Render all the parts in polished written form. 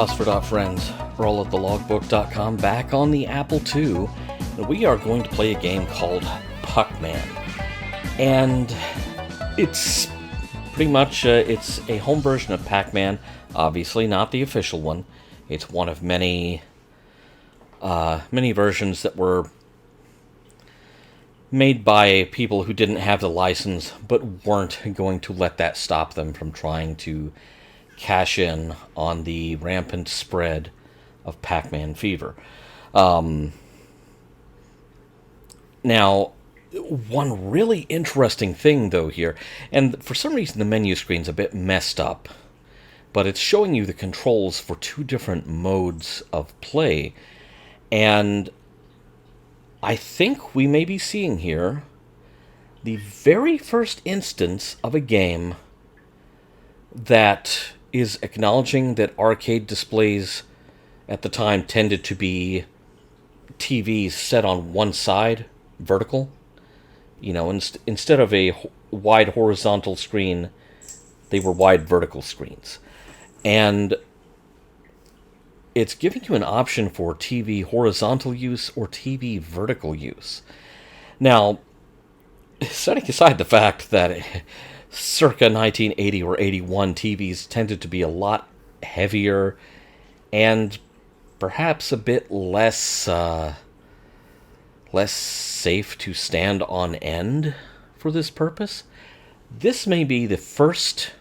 Phosphor Dot friends, Earl at thelogbook.com, back on the Apple II, and we are going to play a game called Pac-Man. And it's pretty much, it's a home version of Pac-Man, obviously not the official one. It's one of many versions that were made by people who didn't have the license, but weren't going to let that stop them from trying to cash in on the rampant spread of Pac-Man fever. Now, one really interesting thing, though, here, and for some reason the menu screen's a bit messed up, but it's showing you the controls for two different modes of play, and I think we may be seeing here the very first instance of a game that is acknowledging that arcade displays at the time tended to be TVs set on one side, vertical. You know, instead of a wide horizontal screen, they were wide vertical screens. And it's giving you an option for TV horizontal use or TV vertical use. Now, setting aside the fact that circa 1980 or 81 TVs tended to be a lot heavier and perhaps a bit less safe to stand on end for this purpose, this may be the first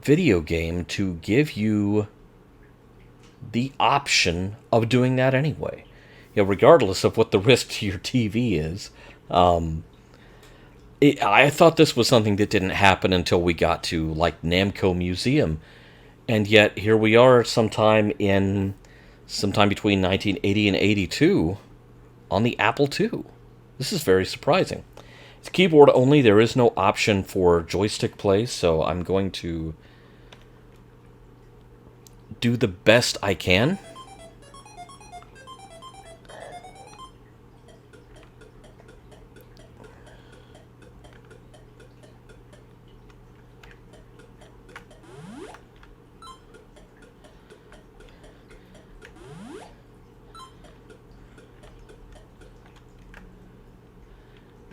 video game to give you the option of doing that anyway. You know, regardless of what the risk to your TV is. I thought this was something that didn't happen until we got to, like, Namco Museum. And yet, here we are sometime between 1980 and 82 on the Apple II. This is very surprising. It's keyboard only. There is no option for joystick play, so I'm going to do the best I can.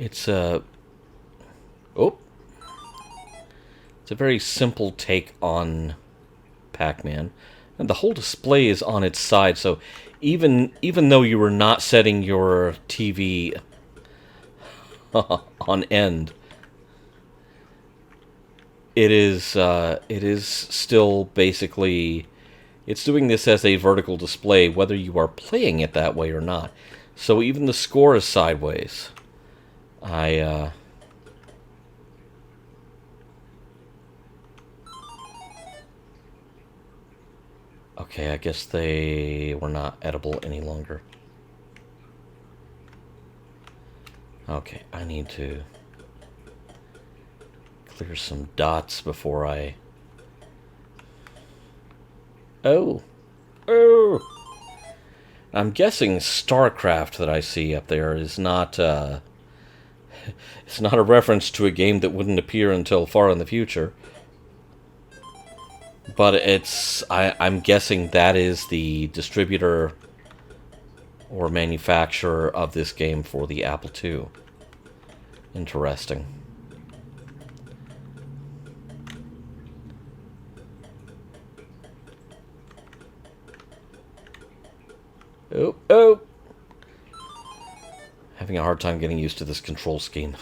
It's a very simple take on Pac-Man, and the whole display is on its side. So even though you were not setting your TV on end, it is still basically, it's doing this as a vertical display, whether you are playing it that way or not. So even the score is sideways. Okay, I guess they were not edible any longer. Okay, I need to clear some dots before I... Oh! I'm guessing StarCraft that I see up there is not, it's not a reference to a game that wouldn't appear until far in the future. But I'm guessing that is the distributor or manufacturer of this game for the Apple II. Interesting. Oh! Having a hard time getting used to this control scheme.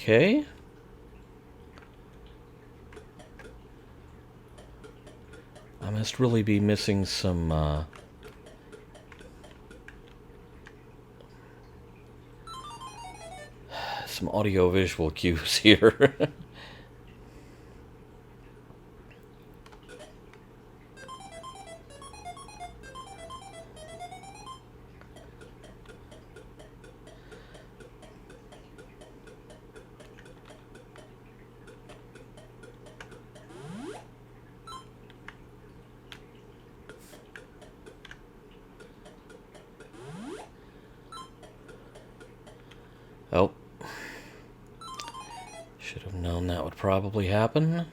Okay. I must really be missing some some audio-visual cues here. would probably happen.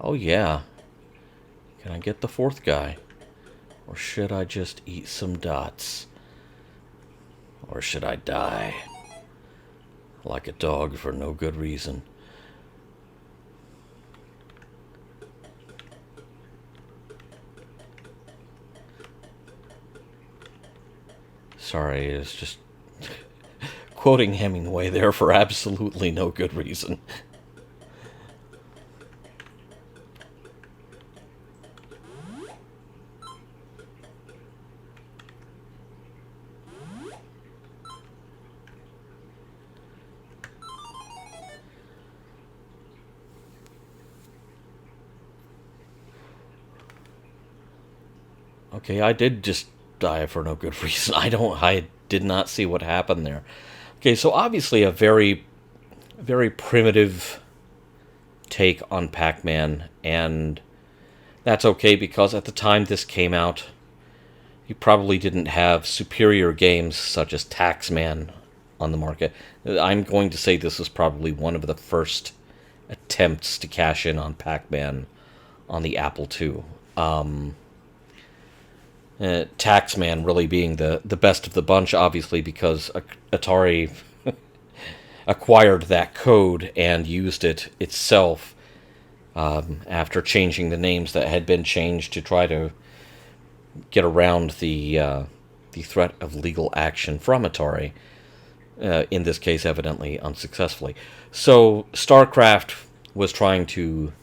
Oh yeah. Can I get the fourth guy? Or should I just eat some dots? Or should I die? Like a dog for no good reason. Sorry, it's just quoting Hemingway there for absolutely no good reason. Okay, I did just die for no good reason. I did not see what happened there. Okay, so obviously a very primitive take on Pac-Man, and that's okay because at the time this came out, you probably didn't have superior games such as Taxman on the market. I'm going to say this was probably one of the first attempts to cash in on Pac-Man on the Apple II. Taxman really being the best of the bunch, obviously, because Atari acquired that code and used it itself after changing the names that had been changed to try to get around the threat of legal action from Atari. In this case, evidently unsuccessfully. So StarCraft was trying to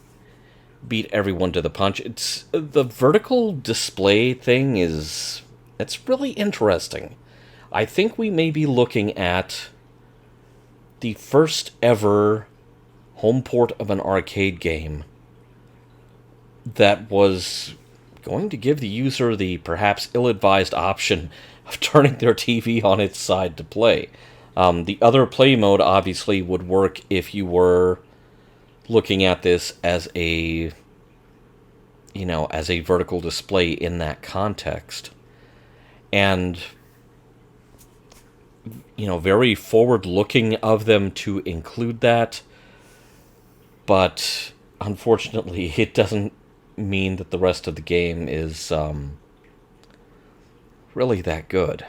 beat everyone to the punch. It's the vertical display thing it's really interesting. I think we may be looking at the first ever home port of an arcade game that was going to give the user the perhaps ill-advised option of turning their TV on its side to play. The other play mode obviously would work if you were looking at this as a vertical display in that context. And very forward-looking of them to include that, but unfortunately it doesn't mean that the rest of the game is really that good.